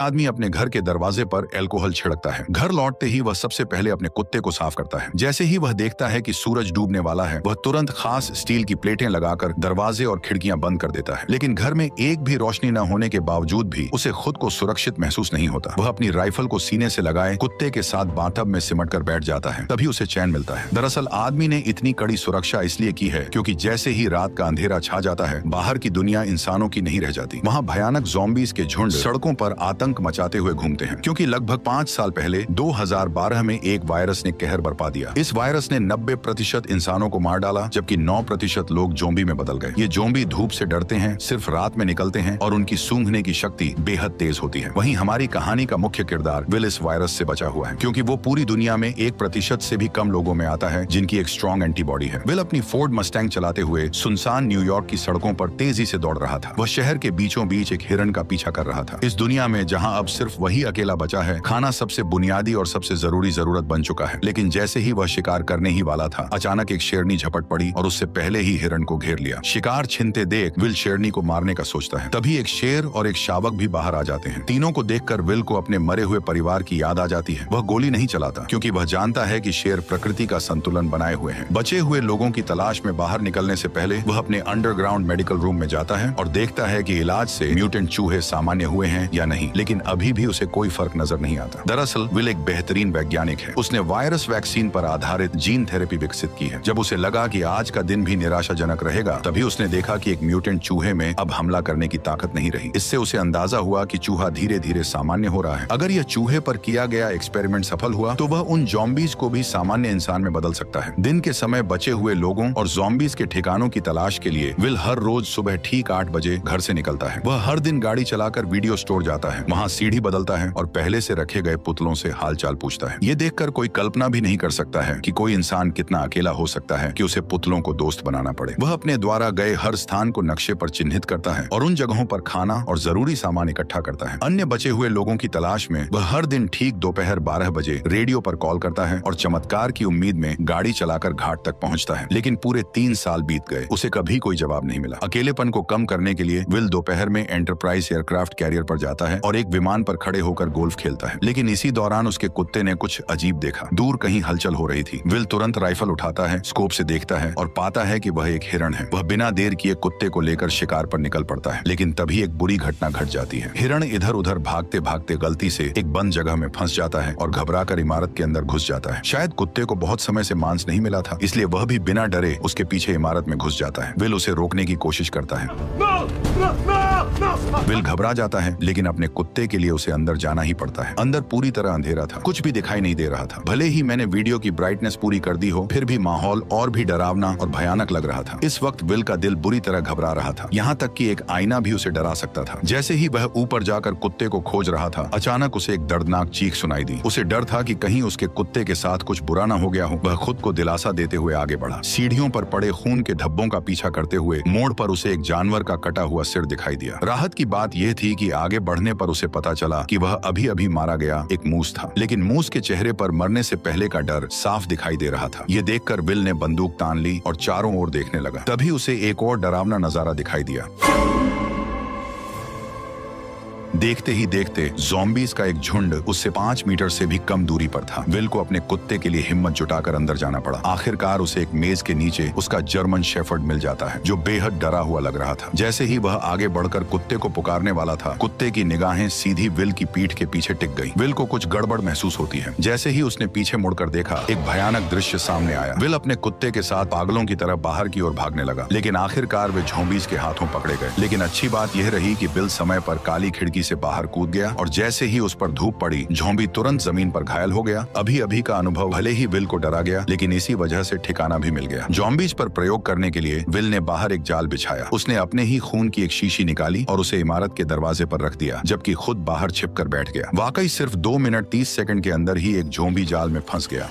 आदमी अपने घर के दरवाजे पर अल्कोहल छिड़कता है। घर लौटते ही वह सबसे पहले अपने कुत्ते को साफ करता है। जैसे ही वह देखता है कि सूरज डूबने वाला है, वह तुरंत खास स्टील की प्लेटें लगाकर दरवाजे और खिड़कियां बंद कर देता है। लेकिन घर में एक भी रोशनी न होने के बावजूद भी उसे खुद को सुरक्षित महसूस नहीं होता। वह अपनी राइफल को सीने से लगाए कुत्ते के साथ बाथटब में सिमट कर बैठ जाता है, तभी उसे चैन मिलता है। दरअसल आदमी ने इतनी कड़ी सुरक्षा इसलिए की है क्योंकि जैसे ही रात का अंधेरा छा जाता है, बाहर की दुनिया इंसानों की नहीं रह जाती। वहाँ भयानक ज़ॉम्बीज़ के झुंड सड़कों पर आतंक मचाते हुए घूमते हैं, क्योंकि लगभग 5 साल पहले 2012 में एक वायरस ने कहर बरपा दिया। इस वायरस ने 90% इंसानों को मार डाला, जबकि 9% लोग ज़ॉम्बी में बदल गए। ये ज़ॉम्बी धूप से डरते हैं, सिर्फ रात में निकलते हैं और उनकी सूंघने की शक्ति बेहद तेज होती है। वहीं हमारी कहानी का मुख्य किरदार विल इस वायरस से बचा हुआ है, क्योंकि वो पूरी दुनिया में 1% से भी कम लोगों में आता है जिनकी एक स्ट्रॉन्ग एंटीबॉडी है। विल अपनी फोर्ड मस्टैंग चलाते हुए सुनसान न्यूयॉर्क की सड़कों पर तेजी से दौड़ रहा था। वह शहर के बीचों बीच एक हिरण का पीछा कर रहा था। इस दुनिया में जहां अब सिर्फ वही अकेला बचा है, खाना सबसे बुनियादी और सबसे जरूरी जरूरत बन चुका है। लेकिन जैसे ही वह शिकार करने ही वाला था, अचानक एक शेरनी झपट पड़ी और उससे पहले ही हिरण को घेर लिया। शिकार छिनते देख विल शेरनी को मारने का सोचता है, तभी एक शेर और एक शावक भी बाहर आ जाते हैं। तीनों को देखकर विल को अपने मरे हुए परिवार की याद आ जाती है। वह गोली नहीं चलाता, क्योंकि वह जानता है कि शेर प्रकृति का संतुलन बनाए हुए हैं। बचे हुए लोगों की तलाश में बाहर निकलने से पहले वह अपने अंडरग्राउंड मेडिकल रूम में जाता है और देखता है कि इलाज से म्यूटेंट चूहे सामान्य हुए हैं या नहीं, लेकिन अभी भी उसे कोई फर्क नजर नहीं आता। दरअसल विल एक बेहतरीन वैज्ञानिक है। उसने वायरस वैक्सीन पर आधारित जीन थेरेपी विकसित की है। जब उसे लगा कि आज का दिन भी निराशाजनक रहेगा, तभी उसने देखा कि एक म्यूटेंट चूहे में अब हमला करने की ताकत नहीं रही। इससे उसे अंदाजा हुआ कि चूहा धीरे धीरे सामान्य हो रहा है। अगर यह चूहे पर किया गया एक्सपेरिमेंट सफल हुआ तो वह उन ज़ॉम्बीज़ को भी सामान्य इंसान में बदल सकता है। दिन के समय बचे हुए लोगों और ज़ॉम्बीज़ के ठिकानों की तलाश के लिए विल हर रोज सुबह ठीक 8 बजे घर से निकलता है। वह हर दिन गाड़ी चलाकर वीडियो स्टोर जाता है, वहाँ सीढ़ी बदलता है और पहले से रखे गए पुतलों से हालचाल पूछता है। ये देखकर कोई कल्पना भी नहीं कर सकता है कि कोई इंसान कितना अकेला हो सकता है कि उसे पुतलों को दोस्त बनाना पड़े। वह अपने द्वारा गए हर स्थान को नक्शे पर चिन्हित करता है और उन जगहों पर खाना और जरूरी सामान इकट्ठा करता है। अन्य बचे हुए लोगों की तलाश में वह हर दिन ठीक दोपहर 12 बजे रेडियो पर कॉल करता है और चमत्कार की उम्मीद में गाड़ी चलाकर घाट तक पहुंचता है। लेकिन पूरे 3 साल बीत गए, उसे कभी कोई जवाब नहीं मिला। अकेलेपन को कम करने के लिए विल दोपहर में एंटरप्राइज एयरक्राफ्ट कैरियर पर जाता है और एक विमान पर खड़े होकर गोल्फ खेलता है। लेकिन इसी दौरान उसके कुत्ते ने कुछ अजीब देखा। दूर कहीं हलचल हो रही थी। विल तुरंत राइफल उठाता है, स्कोप से देखता है और पाता है कि वह एक हिरण है। वह बिना देर किए कुत्ते को लेकर शिकार पर निकल पड़ता है। लेकिन तभी एक बुरी घटना घट जाती है। हिरण इधर उधर भागते भागते गलती से एक बंद जगह में फंस जाता है और घबराकर इमारत के अंदर घुस जाता है। शायद कुत्ते को बहुत समय से मांस नहीं मिला था, इसलिए वह भी बिना डरे उसके पीछे इमारत में घुस जाता है। विल उसे रोकने की कोशिश करता है। विल घबरा जाता है, लेकिन अपने कुत्ते के लिए उसे अंदर जाना ही पड़ता है। अंदर पूरी तरह अंधेरा था, कुछ भी दिखाई नहीं दे रहा था। भले ही मैंने वीडियो की ब्राइटनेस पूरी कर दी हो, फिर भी माहौल और भी डरावना और भयानक लग रहा था। इस वक्त विल का दिल बुरी तरह घबरा रहा था, यहाँ तक कि एक आईना भी उसे डरा सकता था। जैसे ही वह ऊपर जाकर कुत्ते को खोज रहा था, अचानक उसे एक दर्दनाक चीख सुनाई दी। उसे डर था कि कहीं उसके कुत्ते के साथ कुछ बुरा न हो गया हो। वह खुद को दिलासा देते हुए आगे बढ़ा। सीढ़ियों पर पड़े खून के धब्बों का पीछा करते हुए मोड़ पर उसे एक जानवर का कटा हुआ सिर दिखाई दिया। राहत की बात यह थी कि आगे बढ़ने पर उसे पता चला कि वह अभी अभी मारा गया एक मूस था। लेकिन मूस के चेहरे पर मरने से पहले का डर साफ दिखाई दे रहा था। ये देखकर विल ने बंदूक तान ली और चारों ओर देखने लगा। तभी उसे एक और डरावना नजारा दिखाई दिया। देखते ही देखते ज़ॉम्बीज़ का एक झुंड उससे 5 मीटर से भी कम दूरी पर था। विल को अपने कुत्ते के लिए हिम्मत जुटाकर अंदर जाना पड़ा। आखिरकार उसे एक मेज के नीचे उसका जर्मन शेफर्ड मिल जाता है, जो बेहद डरा हुआ लग रहा था। जैसे ही वह आगे बढ़कर कुत्ते को पुकारने वाला था, कुत्ते की निगाहें सीधी विल की पीठ के पीछे टिक गई। विल को कुछ गड़बड़ महसूस होती है। जैसे ही उसने पीछे मुड़कर देखा, एक भयानक दृश्य सामने आया। विल अपने कुत्ते के साथ पागलों की तरह बाहर की ओर भागने लगा, लेकिन आखिरकार वे ज़ॉम्बीज़ के हाथों पकड़े गए। लेकिन अच्छी बात यह रही कि विल समय पर काली खिड़की से बाहर कूद गया और जैसे ही उस पर धूप पड़ी, ज़ॉम्बी तुरंत जमीन पर घायल हो गया। अभी अभी का अनुभव भले ही विल को डरा गया, लेकिन इसी वजह से ठिकाना भी मिल गया। ज़ॉम्बीज़ पर प्रयोग करने के लिए विल ने बाहर एक जाल बिछाया। उसने अपने ही खून की एक शीशी निकाली और उसे इमारत के दरवाजे पर रख दिया, जबकि खुद बाहर छिपकर बैठ गया। वाकई सिर्फ 2 मिनट 30 सेकंड के अंदर ही एक ज़ॉम्बी जाल में फंस गया।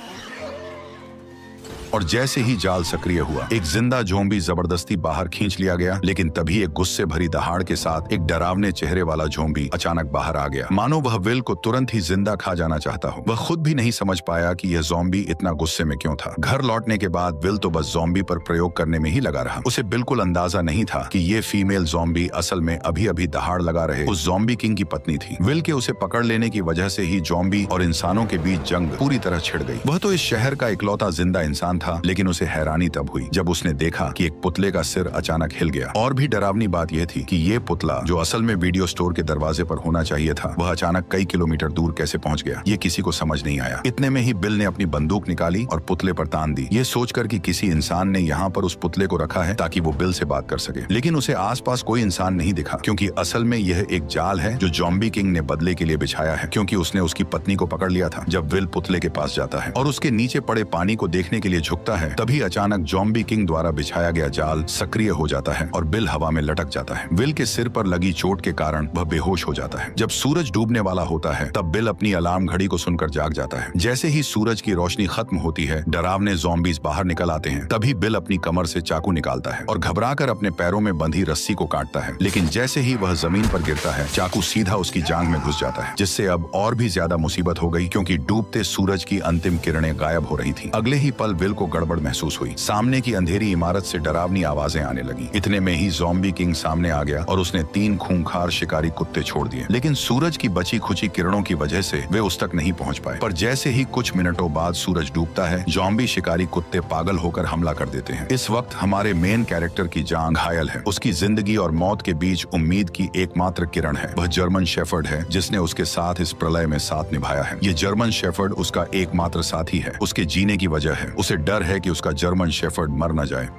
और जैसे ही जाल सक्रिय हुआ, एक जिंदा ज़ॉम्बी जबरदस्ती बाहर खींच लिया गया। लेकिन तभी एक गुस्से भरी दहाड़ के साथ एक डरावने चेहरे वाला ज़ॉम्बी अचानक बाहर आ गया, मानो वह विल को तुरंत ही जिंदा खा जाना चाहता हो। वह खुद भी नहीं समझ पाया कि यह ज़ॉम्बी इतना गुस्से में क्यों था। घर लौटने के बाद विल तो बस ज़ॉम्बी पर प्रयोग करने में ही लगा रहा। उसे बिल्कुल अंदाजा नहीं था कि ये फीमेल ज़ॉम्बी असल में अभी अभी दहाड़ लगा रहे उस ज़ॉम्बी किंग की पत्नी थी। विल के उसे पकड़ लेने की वजह से ही ज़ॉम्बी और इंसानों के बीच जंग पूरी तरह छिड़ गई। वह तो इस शहर का इकलौता जिंदा इंसान था, लेकिन उसे हैरानी तब हुई जब उसने देखा कि एक पुतले का सिर अचानक हिल गया। और भी डरावनी बात यह थी कि ये पुतला, जो असल में वीडियो स्टोर के दरवाजे पर होना चाहिए था, वह अचानक कई किलोमीटर दूर कैसे पहुंच गया, ये किसी को समझ नहीं आया। इतने में ही बिल ने अपनी बंदूक निकाली और पुतले पर तान दी, ये सोचकर कि किसी इंसान ने यहाँ पर उस पुतले को रखा है ताकि वो बिल से बात कर सके। लेकिन उसे आसपास कोई इंसान नहीं दिखा, क्योंकि असल में यह एक जाल है जो ज़ॉम्बी किंग ने बदले के लिए बिछाया है, क्योंकि उसने उसकी पत्नी को पकड़ लिया था। जब विल पुतले के पास जाता है और उसके नीचे पड़े पानी को देखने के लिए झुकता है, तभी अचानक ज़ॉम्बी किंग द्वारा बिछाया गया जाल सक्रिय हो जाता है और बिल हवा में लटक जाता है। विल के सिर पर लगी चोट के कारण वह बेहोश हो जाता है। जब सूरज डूबने वाला होता है, तब बिल अपनी अलार्म घड़ी को सुनकर जाग जाता है। जैसे ही सूरज की रोशनी खत्म होती है, डरावने ज़ॉम्बीज बाहर निकल आते हैं। तभी बिल अपनी कमर से चाकू निकालता है और घबराकर अपने पैरों में बंधी रस्सी को काटता है। लेकिन जैसे ही वह जमीन पर गिरता है, चाकू सीधा उसकी जांघ में घुस जाता है, जिससे अब और भी ज्यादा मुसीबत हो गई, क्योंकि डूबते सूरज की अंतिम किरणें गायब हो रही थी। अगले ही पल विल को गड़बड़ महसूस हुई। सामने की अंधेरी इमारत से डरावनी आवाजें आने लगी। इतने में ही ज़ॉम्बी किंग सामने आ गया और उसने 3 खूंखार शिकारी कुत्ते छोड़ दिए। लेकिन सूरज की बची खुची किरणों की वजह से वे उस तक नहीं पहुंच पाए। पर जैसे ही कुछ मिनटों बाद सूरज डूबता है, ज़ॉम्बी शिकारी कुत्ते पागल होकर हमला कर देते हैं। इस वक्त हमारे मेन कैरेक्टर की जान घायल है। उसकी जिंदगी और मौत के बीच उम्मीद की एकमात्र किरण है। वह जर्मन शेफर्ड है जिसने उसके साथ इस प्रलय में साथ निभाया है। ये जर्मन शेफर्ड उसका एकमात्र साथी है। उसके जीने की वजह है, उसे डर है कि उसका जर्मन शेफर्ड मर न जाए।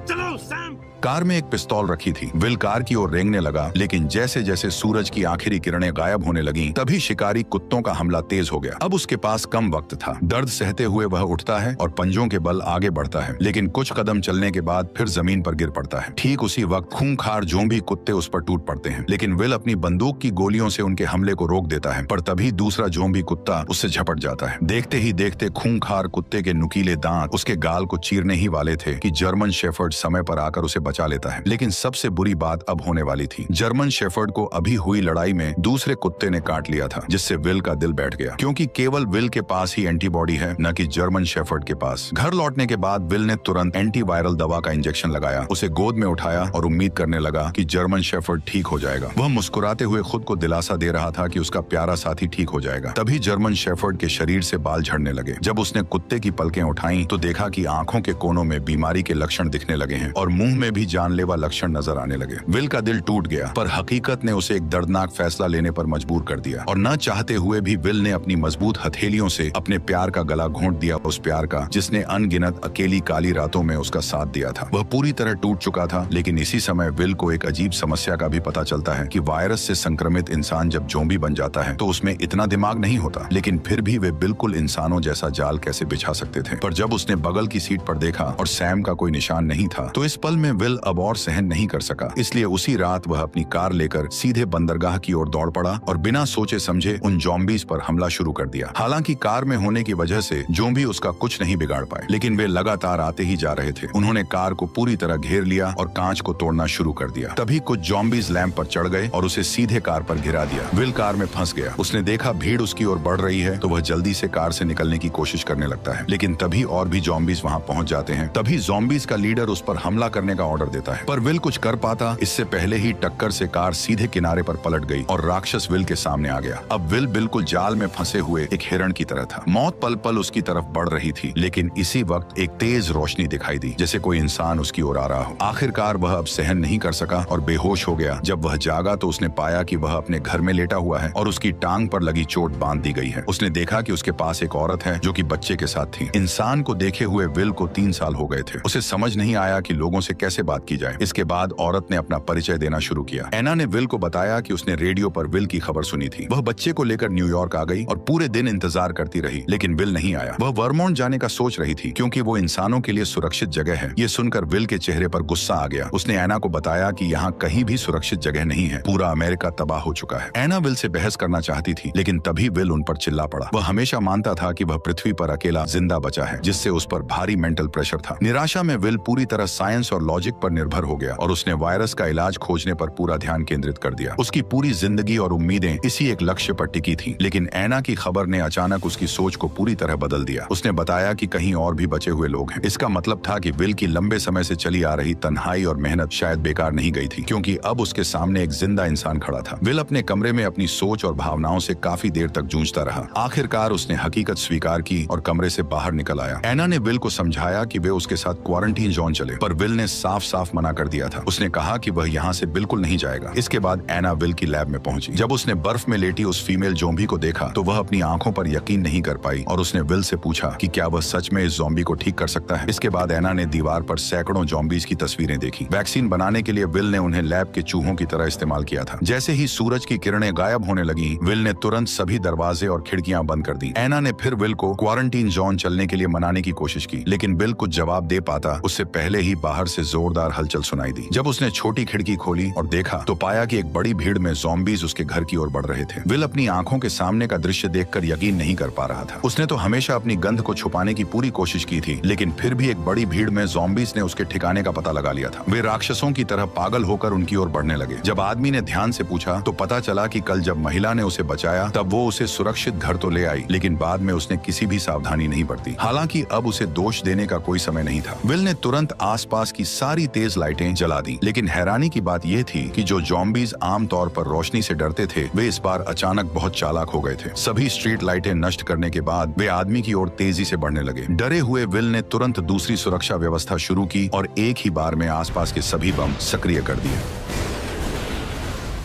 चलो सैम। कार में एक पिस्तौल रखी थी। विल कार की ओर रेंगने लगा, लेकिन जैसे जैसे सूरज की आखिरी किरणें गायब होने लगी, तभी शिकारी कुत्तों का हमला तेज हो गया। अब उसके पास कम वक्त था। दर्द सहते हुए वह उठता है और पंजों के बल आगे बढ़ता है, लेकिन कुछ कदम चलने के बाद फिर जमीन पर गिर पड़ता है। ठीक उसी वक्त खूंखार ज़ॉम्बी कुत्ते उस पर टूट पड़ते हैं, लेकिन विल अपनी बंदूक की गोलियों से उनके हमले को रोक देता है। पर तभी दूसरा ज़ॉम्बी कुत्ता उससे झपट जाता है। देखते ही देखते खूंखार कुत्ते के नुकीले दांत उसके गाल को चीरने ही वाले थे कि जर्मन शेफर्ड समय पर आकर उसे बचा लेता है। लेकिन सबसे बुरी बात अब होने वाली थी। जर्मन शेफर्ड को अभी हुई लड़ाई में दूसरे कुत्ते ने काट लिया था, जिससे विल का दिल बैठ गया, क्योंकि केवल विल के पास ही एंटीबॉडी है, न कि जर्मन शेफर्ड के पास। घर लौटने के बाद विल ने तुरंत एंटीवायरल दवा का इंजेक्शन लगाया, उसे गोद में उठाया और उम्मीद करने लगा कि जर्मन शेफर्ड ठीक हो जाएगा। वह मुस्कुराते हुए खुद को दिलासा दे रहा था कि उसका प्यारा साथी ठीक हो जाएगा। तभी जर्मन शेफर्ड के शरीर से बाल झड़ने लगे। जब उसने कुत्ते की पलकें उठाई तो देखा कि आंखों के कोनों में बीमारी के लक्षण दिखने लगे हैं और मुंह में भी जानलेवा लक्षण नजर आने लगे। विल का दिल टूट गया, पर हकीकत ने उसे एक दर्दनाक फैसला लेने पर मजबूर कर दिया और न चाहते हुए भी विल ने अपनी मजबूत हथेलियों से अपने प्यार का गला घोंट दिया, उस प्यार का जिसने अनगिनत अकेली काली रातों में उसका साथ दिया था। वह पूरी तरह टूट चुका था। लेकिन इसी समय विल को एक अजीब समस्या का भी पता चलता है कि वायरस से संक्रमित इंसान जब ज़ॉम्बी बन जाता है तो उसमें इतना दिमाग नहीं होता, लेकिन फिर भी वे बिल्कुल इंसानों जैसा जाल कैसे बिछा सकते थे। पर जब उसने बगल की सीट पर देखा और सैम का कोई निशान नहीं था, तो इस पल में विल अब और सहन नहीं कर सका। इसलिए उसी रात वह अपनी कार लेकर सीधे बंदरगाह की ओर दौड़ पड़ा और बिना सोचे समझे उन ज़ॉम्बीज पर हमला शुरू कर दिया। हालांकि कार में होने की वजह से ज़ॉम्बी उसका कुछ नहीं बिगाड़ पाए, लेकिन वे लगातार आते ही जा रहे थे। उन्होंने कार को पूरी तरह घेर लिया और कांच को तोड़ना शुरू कर दिया। तभी कुछ ज़ॉम्बीज लैंप पर चढ़ गए और उसे सीधे कार पर गिरा दिया। विल कार में फंस गया। उसने देखा भीड़ उसकी ओर बढ़ रही है तो वह जल्दी से कार से निकलने की कोशिश करने लगता है, लेकिन तभी और भी ज़ॉम्बीज वहां पहुंच जाते हैं। तभी ज़ॉम्बीज का लीडर उस पर हमला करने का ऑर्डर देता है, पर विल कुछ कर पाता इससे पहले ही टक्कर से कार सीधे किनारे पर पलट गई और राक्षस विल के सामने आ गया। अब विल बिल्कुल जाल में फंसे हुए एक हिरण की तरह था। मौत पल पल उसकी तरफ बढ़ रही थी, लेकिन इसी वक्त एक तेज रोशनी दिखाई दी, जैसे कोई इंसान उसकी ओर आ रहा हो। आखिरकार वह अब सहन नहीं कर सका और बेहोश हो गया। जब वह जागा तो उसने पाया कि वह अपने घर में लेटा हुआ है और उसकी टांग पर लगी चोट बांध दी गई है। उसने देखा कि उसके पास एक औरत है जो कि बच्चे के साथ थी। इंसान को देखे हुए विल को 3 साल हो गए थे। उसे समझ नहीं आया कि लोगों से कैसे से बात की जाए। इसके बाद औरत ने अपना परिचय देना शुरू किया। एना ने विल को बताया कि उसने रेडियो पर विल की खबर सुनी थी। वह बच्चे को लेकर न्यूयॉर्क आ गई और पूरे दिन इंतजार करती रही, लेकिन विल नहीं आया। वह वर्मोंट जाने का सोच रही थी क्योंकि वो इंसानों के लिए सुरक्षित जगह है। ये सुनकर विल के चेहरे पर गुस्सा आ गया। उसने एना को बताया कि यहाँ कहीं भी सुरक्षित जगह नहीं है, पूरा अमेरिका तबाह हो चुका है। एना विल से बहस करना चाहती थी, लेकिन तभी विल उन पर चिल्ला पड़ा। वह हमेशा मानता था कि वह पृथ्वी पर अकेला जिंदा बचा है, जिससे उस पर भारी मेंटल प्रेशर था। निराशा में विल पूरी तरह साइंस और लॉजिक पर निर्भर हो गया और उसने वायरस का इलाज खोजने पर पूरा ध्यान केंद्रित कर दिया। उसकी पूरी जिंदगी और उम्मीदें इसी एक लक्ष्य पर टिकी थी। लेकिन एना की खबर ने अचानक उसकी सोच को पूरी तरह बदल दिया। उसने बताया कि कहीं और भी बचे हुए लोग हैं। इसका मतलब था कि विल की लंबे समय से चली आ रही तन्हाई और मेहनत शायद बेकार नहीं गई थी, क्योंकि अब उसके सामने एक जिंदा इंसान खड़ा था। विल अपने कमरे में अपनी सोच और भावनाओं से काफी देर तक जूझता रहा। आखिरकार उसने हकीकत स्वीकार की और कमरे से बाहर निकल आया। एना ने विल को समझाया कि वे उसके साथ क्वारंटीन जोन चले, पर विल ने साफ साफ मना कर दिया था। उसने कहा कि वह यहाँ से बिल्कुल नहीं जाएगा। इसके बाद एना विल की लैब में पहुंची। जब उसने बर्फ में लेटी उस फीमेल ज़ॉम्बी को देखा तो वह अपनी आंखों पर यकीन नहीं कर पाई और उसने विल से पूछा कि क्या वह सच में इस ज़ॉम्बी को ठीक कर सकता है। इसके बाद एना ने दीवार पर सैकड़ों ज़ॉम्बीज की तस्वीरें देखी। वैक्सीन बनाने के लिए विल ने उन्हें लैब के चूहों की तरह इस्तेमाल किया था। जैसे ही सूरज की किरणें गायब होने लगी, विल ने तुरंत सभी दरवाजे और खिड़कियां बंद कर दी। एना ने फिर विल को क्वारंटीन जोन चलने के लिए मनाने की कोशिश की, लेकिन विल कुछ जवाब दे पाता उससे पहले ही बाहर से जोरदार हलचल सुनाई दी। जब उसने छोटी खिड़की खोली और देखा तो पाया कि एक बड़ी भीड़ में ज़ॉम्बीज उसके घर की ओर बढ़ रहे थे। विल अपनी आंखों के सामने का दृश्य देखकर यकीन नहीं कर पा रहा था। उसने तो हमेशा अपनी गंध को छुपाने की पूरी कोशिश की थी, लेकिन फिर भी एक बड़ी भीड़ में ज़ॉम्बीज ने उसके ठिकाने का पता लगा लिया था। वे राक्षसों की तरह पागल होकर उनकी ओर बढ़ने लगे। जब आदमी ने ध्यान से पूछा तो पता चला कि कल जब महिला ने उसे बचाया तब वो उसे सुरक्षित घर तो ले आई, लेकिन बाद में उसने किसी भी सावधानी नहीं बरती। हालांकि अब उसे दोष देने का कोई समय नहीं था। विल ने तुरंत आसपास की सारी तेज लाइटें जला दी, लेकिन हैरानी की बात यह थी कि जो ज़ॉम्बीज आमतौर पर रोशनी से डरते थे, वे इस बार अचानक बहुत चालाक हो गए थे। सभी स्ट्रीट लाइटें नष्ट करने के बाद वे आदमी की ओर तेजी से बढ़ने लगे। डरे हुए विल ने तुरंत दूसरी सुरक्षा व्यवस्था शुरू की और एक ही बार में आसपास के सभी बम सक्रिय कर दिए।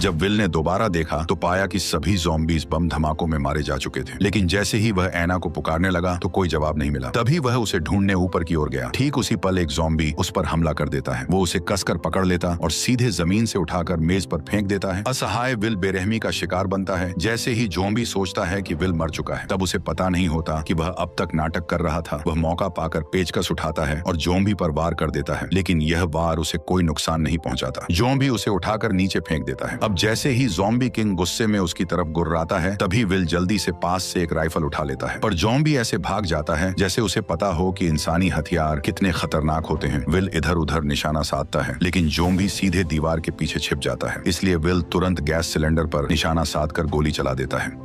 जब विल ने दोबारा देखा तो पाया कि सभी ज़ॉम्बीज बम धमाकों में मारे जा चुके थे, लेकिन जैसे ही वह एना को पुकारने लगा तो कोई जवाब नहीं मिला। तभी वह उसे ढूंढने ऊपर की ओर गया। ठीक उसी पल एक ज़ॉम्बी उस पर हमला कर देता है। वो उसे कसकर पकड़ लेता और सीधे जमीन से उठाकर मेज पर फेंक देता है। असहाय विल बेरहमी का शिकार बनता है। जैसे ही ज़ॉम्बी सोचता है कि विल मर चुका है, तब उसे पता नहीं होता कि वह अब तक नाटक कर रहा था। वह मौका पाकर पेचकस उठाता है और ज़ॉम्बी पर वार कर देता है, लेकिन यह वार उसे कोई नुकसान नहीं पहुंचाता। ज़ॉम्बी उसे उठाकर नीचे फेंक देता है। अब जैसे ही ज़ॉम्बी किंग गुस्से में उसकी तरफ गुर्राता है, तभी विल जल्दी से पास से एक राइफल उठा लेता है, पर ज़ॉम्बी ऐसे भाग जाता है जैसे उसे पता हो कि इंसानी हथियार कितने खतरनाक होते हैं। विल इधर उधर निशाना साधता है, लेकिन ज़ॉम्बी सीधे दीवार के पीछे छिप जाता है। इसलिए विल तुरंत गैस सिलेंडर पर निशाना साधकर गोली चला देता है।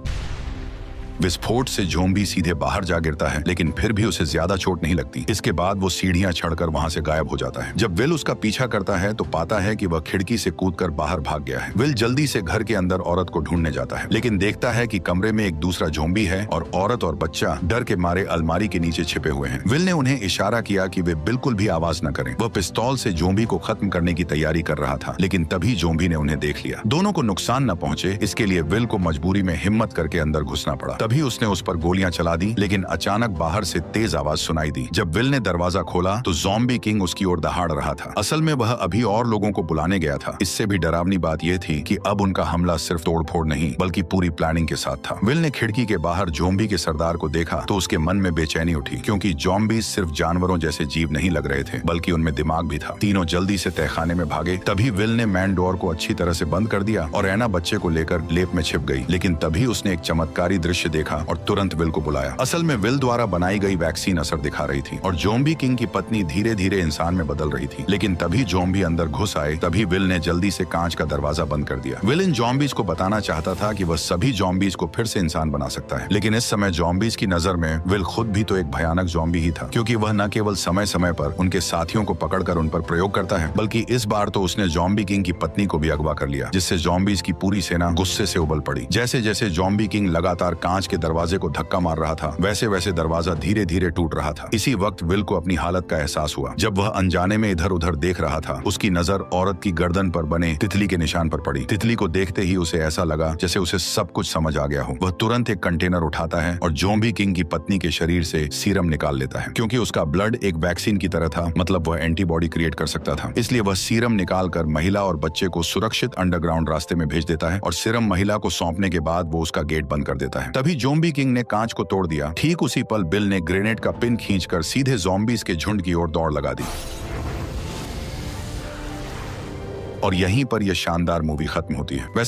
विस्फोट से ज़ॉम्बी सीधे बाहर जा गिरता है, लेकिन फिर भी उसे ज्यादा चोट नहीं लगती। इसके बाद वो सीढ़ियां चढ़कर वहां से गायब हो जाता है। जब विल उसका पीछा करता है तो पाता है कि वह खिड़की से कूदकर बाहर भाग गया है। विल जल्दी से घर के अंदर औरत को ढूंढने जाता है, लेकिन देखता है कि कमरे में एक दूसरा ज़ॉम्बी है और औरत और बच्चा डर के मारे अलमारी के नीचे छिपे हुए हैं। विल ने उन्हें इशारा किया कि वे बिल्कुल भी आवाज न करें। वह पिस्तौल से ज़ॉम्बी को खत्म करने की तैयारी कर रहा था, लेकिन तभी ज़ॉम्बी ने उन्हें देख लिया। दोनों को नुकसान न पहुंचे, इसके लिए विल को मजबूरी में हिम्मत करके अंदर घुसना पड़ा। तभी उसने उस पर गोलियां चला दी, लेकिन अचानक बाहर से तेज आवाज सुनाई दी। जब विल ने दरवाजा खोला तो ज़ॉम्बी किंग उसकी ओर दहाड़ रहा था। असल में वह अभी और लोगों को बुलाने गया था। इससे भी डरावनी बात यह थी कि अब उनका हमला सिर्फ तोड़फोड़ नहीं बल्कि पूरी प्लानिंग के साथ था। विल ने खिड़की के बाहर ज़ॉम्बी के सरदार को देखा तो उसके मन में बेचैनी उठी, क्योंकि ज़ॉम्बी सिर्फ जानवरों जैसे जीव नहीं लग रहे थे, बल्कि उनमें दिमाग भी था। तीनों जल्दी से तहखाने में भागे। तभी विल ने मैन डोर को अच्छी तरह से बंद कर दिया और एना बच्चे को लेकर लेप में छिप गई। लेकिन तभी उसने एक चमत्कारी दृश्य देखा और तुरंत विल को बुलाया। असल में विल द्वारा बनाई गई वैक्सीन असर दिखा रही थी और ज़ॉम्बी किंग की पत्नी धीरे धीरे इंसान में बदल रही थी। लेकिन तभी ज़ॉम्बी अंदर घुस आए। तभी विल ने जल्दी से कांच का दरवाजा बंद कर दिया। विल इन ज़ॉम्बीज को बताना चाहता था कि वह सभी ज़ॉम्बीज को फिर से इंसान बना सकता है, लेकिन इस समय ज़ॉम्बीज की नजर में विल खुद भी तो एक भयानक ज़ॉम्बी ही था, क्योंकि वह न केवल समय समय पर उनके साथियों को पकड़कर उन पर प्रयोग करता है, बल्कि इस बार तो उसने ज़ॉम्बी किंग की पत्नी को भी अगवा कर लिया, जिससे ज़ॉम्बीज की पूरी सेना गुस्से से उबल पड़ी। जैसे जैसे ज़ॉम्बी किंग लगातार कांच कांच के दरवाजे को धक्का मार रहा था, वैसे वैसे दरवाजा धीरे धीरे टूट रहा था। इसी वक्त विल को अपनी हालत का एहसास हुआ। जब वह अनजाने में इधर उधर देख रहा था, उसकी नजर औरत की गर्दन पर बने तितली के निशान पर पड़ी। तितली को देखते ही उसे ऐसा लगा जैसे उसे सब कुछ समझ आ गया हो। वह तुरंत एक कंटेनर उठाता है और ज़ॉम्बी किंग की पत्नी के शरीर से सीरम निकाल लेता है। क्योंकि उसका ब्लड एक वैक्सीन की तरह था, मतलब वह एंटीबॉडी क्रिएट कर सकता था। इसलिए वह सीरम निकालकर महिला और बच्चे को सुरक्षित अंडरग्राउंड रास्ते में भेज देता है और सीरम महिला को सौंपने के बाद वो उसका गेट बंद कर देता है। तभी ज़ॉम्बी किंग ने कांच को तोड़ दिया। ठीक उसी पल बिल ने ग्रेनेड का पिन खींचकर सीधे ज़ॉम्बीज के झुंड की ओर दौड़ लगा दी। और यहीं पर यह शानदार मूवी खत्म होती है। वैसे